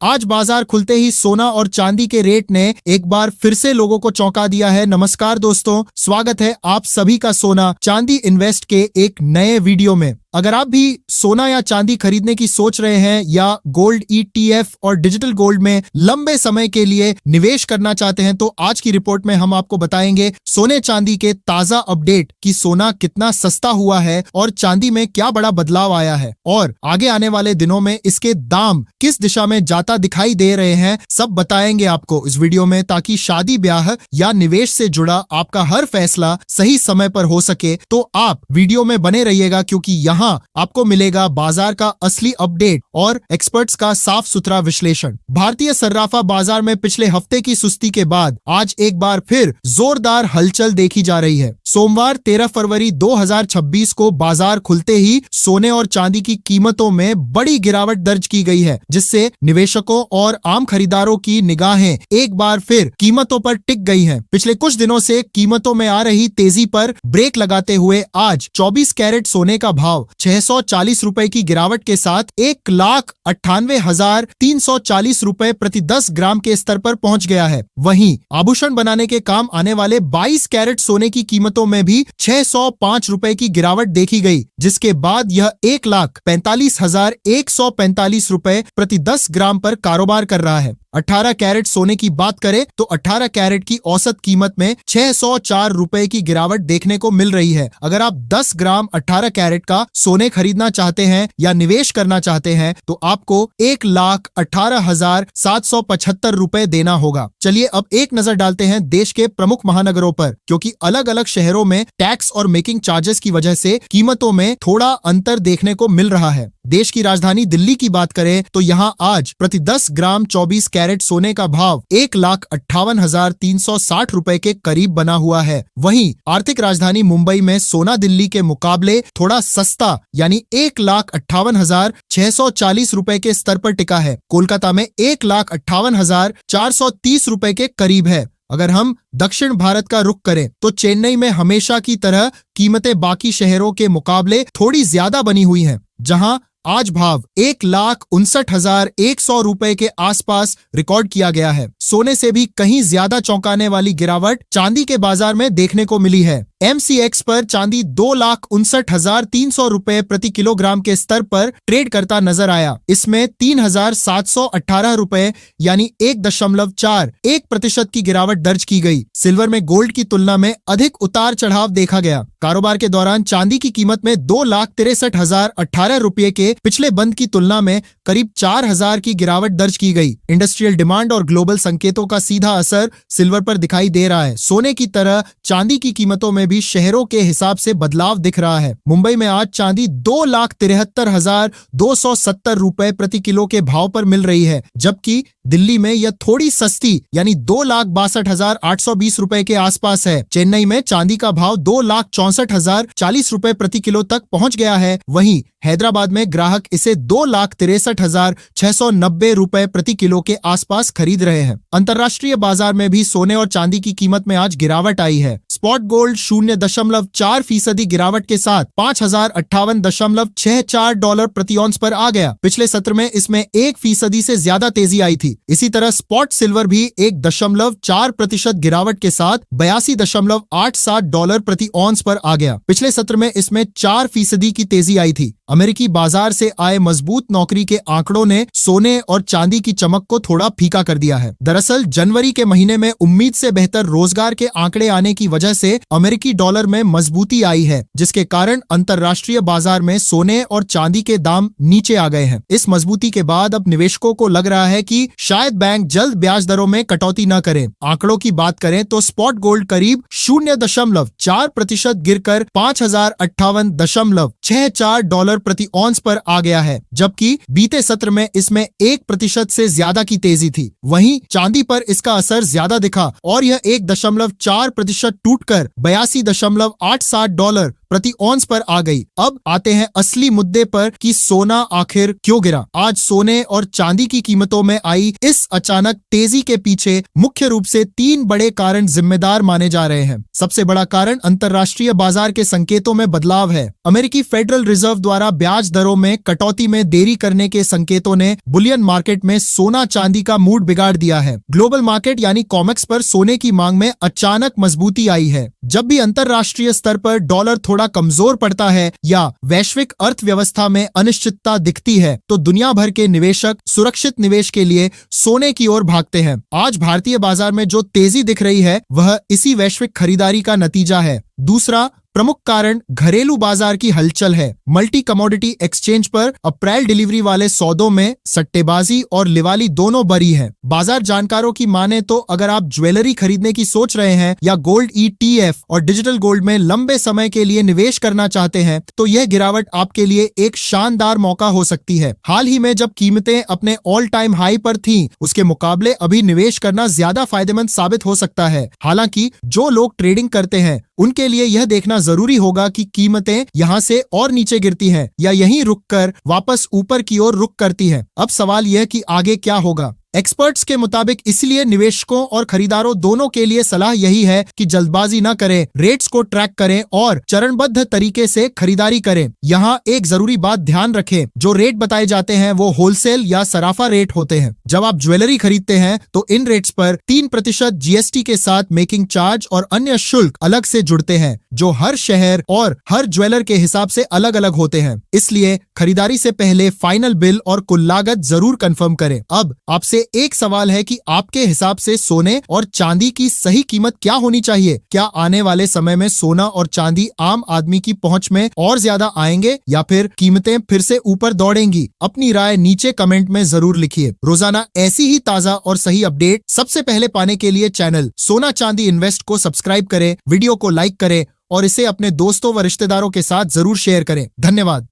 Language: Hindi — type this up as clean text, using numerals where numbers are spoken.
आज बाजार खुलते ही सोना और चांदी के रेट ने एक बार फिर से लोगों को चौंका दिया है। नमस्कार दोस्तों, स्वागत है आप सभी का सोना चांदी इन्वेस्ट के एक नए वीडियो में। अगर आप भी सोना या चांदी खरीदने की सोच रहे हैं या गोल्ड ETF और डिजिटल गोल्ड में लंबे समय के लिए निवेश करना चाहते हैं तो आज की रिपोर्ट में हम आपको बताएंगे सोने चांदी के ताजा अपडेट कि सोना कितना सस्ता हुआ है और चांदी में क्या बड़ा बदलाव आया है और आगे आने वाले दिनों में इसके दाम किस दिशा में जाता दिखाई दे रहे हैं। सब बताएंगे आपको इस वीडियो में ताकि शादी ब्याह या निवेश से जुड़ा आपका हर फैसला सही समय पर हो सके। तो आप वीडियो में बने रहिएगा क्योंकि यहाँ आपको मिलेगा बाजार का असली अपडेट और एक्सपर्ट्स का साफ सुथरा विश्लेषण। भारतीय सर्राफा बाजार में पिछले हफ्ते की सुस्ती के बाद आज एक बार फिर जोरदार हलचल देखी जा रही है। सोमवार 13 फरवरी 2026 को बाजार खुलते ही सोने और चांदी की कीमतों में बड़ी गिरावट दर्ज की गई है, जिससे निवेशकों और आम खरीदारों की निगाहें एक बार फिर कीमतों पर टिक गई हैं। पिछले कुछ दिनों से कीमतों में आ रही तेजी पर ब्रेक लगाते हुए आज 24 कैरेट सोने का भाव 640 रुपए की गिरावट के साथ 1,98,340 रुपए प्रति 10 ग्राम के स्तर पर पहुंच गया है। वहीं आभूषण बनाने के काम आने वाले 22 कैरेट सोने की कीमतों में भी 605 रुपए की गिरावट देखी गई, जिसके बाद यह 1,45,145 रुपए प्रति 10 ग्राम पर कारोबार कर रहा है। 18 कैरेट सोने की बात करें तो 18 कैरेट की औसत कीमत में 604 रुपए की गिरावट देखने को मिल रही है। अगर आप 10 ग्राम 18 कैरेट का सोने खरीदना चाहते हैं या निवेश करना चाहते हैं तो आपको 1,18,775 रुपए देना होगा। चलिए अब एक नजर डालते हैं देश के प्रमुख महानगरों पर, क्योंकि अलग अलग शहरों में टैक्स और मेकिंग चार्जेस की वजह से कीमतों में थोड़ा अंतर देखने को मिल रहा है। देश की राजधानी दिल्ली की बात करें तो यहाँ आज प्रति 10 ग्राम 24 कैरेट सोने का भाव 1,58,360 रुपए के करीब बना हुआ है। वहीं आर्थिक राजधानी मुंबई में सोना दिल्ली के मुकाबले थोड़ा सस्ता यानी 1,58,640 रुपए के स्तर पर टिका है। कोलकाता में 1,58,430 रुपए के करीब है। अगर हम दक्षिण भारत का रुख करें तो चेन्नई में हमेशा की तरह कीमतें बाकी शहरों के मुकाबले थोड़ी ज्यादा बनी हुई हैं, जहां आज भाव 1,59,100 रुपए के आसपास रिकॉर्ड किया गया है। सोने से भी कहीं ज्यादा चौंकाने वाली गिरावट चांदी के बाजार में देखने को मिली है। MCX पर चांदी 2,59,300 रुपए प्रति किलोग्राम के स्तर पर ट्रेड करता नजर आया। इसमें 3,718 रुपए यानी 1.41% की गिरावट दर्ज की गई। सिल्वर में गोल्ड की तुलना में अधिक उतार चढ़ाव देखा गया। कारोबार के दौरान चांदी की कीमत में 2,63,018 रुपए के पिछले बंद की तुलना में करीब 4,000 की गिरावट दर्ज की गई। इंडस्ट्रियल डिमांड और ग्लोबल संकेतों का सीधा असर सिल्वर पर दिखाई दे रहा है। सोने की तरह चांदी की कीमतों में भी शहरों के हिसाब से बदलाव दिख रहा है। मुंबई में आज चांदी 2,73,270 रुपए प्रति किलो के भाव पर मिल रही है, जबकि दिल्ली में यह थोड़ी सस्ती यानी 2,62,820 रुपए के आसपास है। चेन्नई में चांदी का भाव 2,64,040 रुपए प्रति किलो तक पहुंच गया है। वहीं हैदराबाद में ग्राहक इसे 2,63,690 रुपए प्रति किलो के आसपास खरीद रहे हैं। अंतर्राष्ट्रीय बाजार में भी सोने और चांदी की कीमत में आज गिरावट आई है। स्पॉट गोल्ड 0.4% गिरावट के साथ $5,058.64 प्रति ऑन्स पर आ गया। पिछले सत्र में इसमें 1% से ज्यादा तेजी आई थी। इसी तरह स्पॉट सिल्वर भी 1.4% गिरावट के साथ $82.87 प्रति ऑन्स पर आ गया। पिछले सत्र में इसमें 4% की तेजी आई थी। अमेरिकी बाजार से आए मजबूत नौकरी के आंकड़ों ने सोने और चांदी की चमक को थोड़ा फीका कर दिया है। दरअसल जनवरी के महीने में उम्मीद से बेहतर रोजगार के आंकड़े आने की वजह से अमेरिकी डॉलर में मजबूती आई है, जिसके कारण अंतर्राष्ट्रीय बाजार में सोने और चांदी के दाम नीचे आ गए हैं। इस मजबूती के बाद अब निवेशकों को लग रहा है कि शायद बैंक जल्द ब्याज दरों में कटौती न करें। आंकड़ों की बात करें तो स्पॉट गोल्ड करीब 0.4% गिरकर $5,058.64 प्रति ऑन्स पर आ गया है, जबकि बीते सत्र में इसमें 1% से ज्यादा की तेजी थी। वहीं चांदी पर इसका असर ज्यादा दिखा और यह 1.4% टूटकर $82.87 प्रति औंस पर आ गई। अब आते हैं असली मुद्दे पर कि सोना आखिर क्यों गिरा। आज सोने और चांदी की कीमतों में आई इस अचानक तेजी के पीछे मुख्य रूप से 3 बड़े कारण जिम्मेदार माने जा रहे हैं। सबसे बड़ा कारण अंतर्राष्ट्रीय बाजार के संकेतों में बदलाव है। अमेरिकी फेडरल रिजर्व द्वारा ब्याज दरों में कटौती में देरी करने के संकेतों ने बुलियन मार्केट में सोना चांदी का मूड बिगाड़ दिया है। ग्लोबल मार्केट यानी कॉमेक्स पर सोने की मांग में अचानक मजबूती आई है। जब भी अंतर्राष्ट्रीय स्तर पर डॉलर थोड़ा कमजोर पड़ता है या वैश्विक अर्थव्यवस्था में अनिश्चितता दिखती है तो दुनिया भर के निवेशक सुरक्षित निवेश के लिए सोने की ओर भागते हैं। आज भारतीय बाजार में जो तेजी दिख रही है वह इसी वैश्विक खरीदारी का नतीजा है। दूसरा प्रमुख कारण घरेलू बाजार की हलचल है। मल्टी कमोडिटी एक्सचेंज पर अप्रैल डिलीवरी वाले सौदों में सट्टेबाजी और लिवाली दोनों बरी है। बाजार जानकारों की माने तो अगर आप ज्वेलरी खरीदने की सोच रहे हैं या गोल्ड ETF और डिजिटल गोल्ड में लंबे समय के लिए निवेश करना चाहते हैं तो यह गिरावट आपके लिए एक शानदार मौका हो सकती है। हाल ही में जब कीमतें अपने ऑल टाइम हाई पर थीं, उसके मुकाबले अभी निवेश करना ज्यादा फायदेमंद साबित हो सकता है। हालांकि जो लोग ट्रेडिंग करते हैं उनके लिए यह देखना जरूरी होगा कि कीमतें यहां से और नीचे गिरती हैं या यहीं रुककर वापस ऊपर की ओर रुख करती हैं। अब सवाल यह कि आगे क्या होगा। एक्सपर्ट्स के मुताबिक इसलिए निवेशकों और खरीदारों दोनों के लिए सलाह यही है कि जल्दबाजी न करें, रेट्स को ट्रैक करें और चरणबद्ध तरीके से खरीदारी करें। यहाँ एक जरूरी बात ध्यान रखें, जो रेट बताए जाते हैं वो होलसेल या सराफा रेट होते हैं। जब आप ज्वेलरी खरीदते हैं तो इन रेट्स पर 3% GST के साथ मेकिंग चार्ज और अन्य शुल्क अलग से जुड़ते हैं, जो हर शहर और हर ज्वेलर के हिसाब से अलग अलग होते हैं। इसलिए खरीदारी से पहले फाइनल बिल और कुल लागत जरूर कंफर्म करें। अब आपसे एक सवाल है कि आपके हिसाब से सोने और चांदी की सही कीमत क्या होनी चाहिए? क्या आने वाले समय में सोना और चांदी आम आदमी की पहुंच में और ज्यादा आएंगे या फिर कीमतें फिर से ऊपर दौड़ेंगी? अपनी राय नीचे कमेंट में जरूर लिखिए। रोजाना ऐसी ही ताजा और सही अपडेट सबसे पहले पाने के लिए चैनल सोना चांदी इन्वेस्ट को सब्सक्राइब करें, वीडियो को लाइक करें और इसे अपने दोस्तों व रिश्तेदारों के साथ जरूर शेयर करें। धन्यवाद।